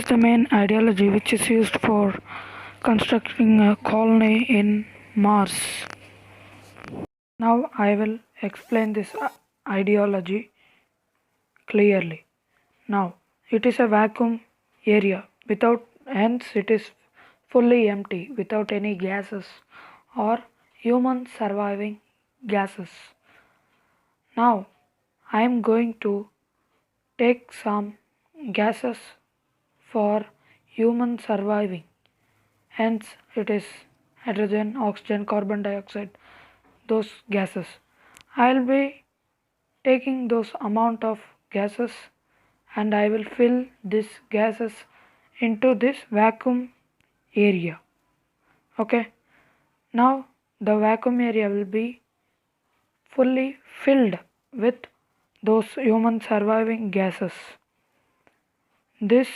is the main ideology which is used for constructing a colony in Mars. Now I will explain this ideology clearly. Now it is a vacuum area without, hence it is fully empty without any gases or human surviving gases. Now I am going to take some gases for human surviving. Hence, it is hydrogen, oxygen, carbon dioxide, those gases. I'll be taking those amount of gases and I will fill these gases into this vacuum area. Okay. Now the vacuum area will be fully filled with those human surviving gases. This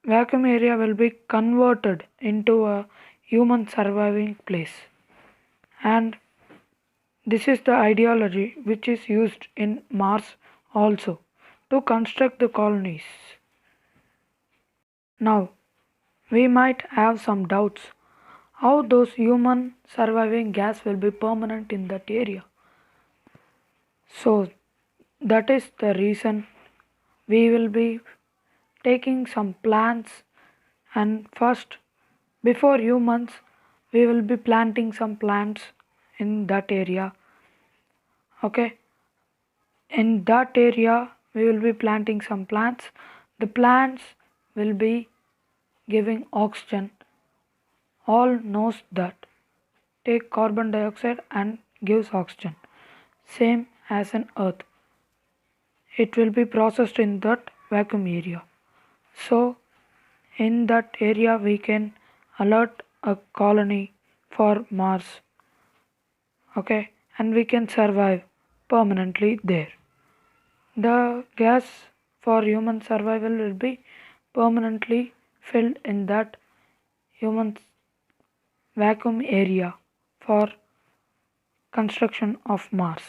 vacuum area will be converted into a human surviving place, and this is the ideology which is used in Mars also to construct the colonies. Now we might have some doubts how those human surviving gas will be permanent in that area. So that is the reason we will be taking some plants, and first before humans we will be planting some plants in that area. Okay, in that area we will be planting some plants. The plants will be giving oxygen. All knows that take carbon dioxide and gives oxygen, same as an earth. It will be processed in that vacuum area. So in that area we can alert a colony for Mars. Okay, and we can survive permanently there. The gas for human survival will be permanently filled in that human vacuum area for construction of Mars.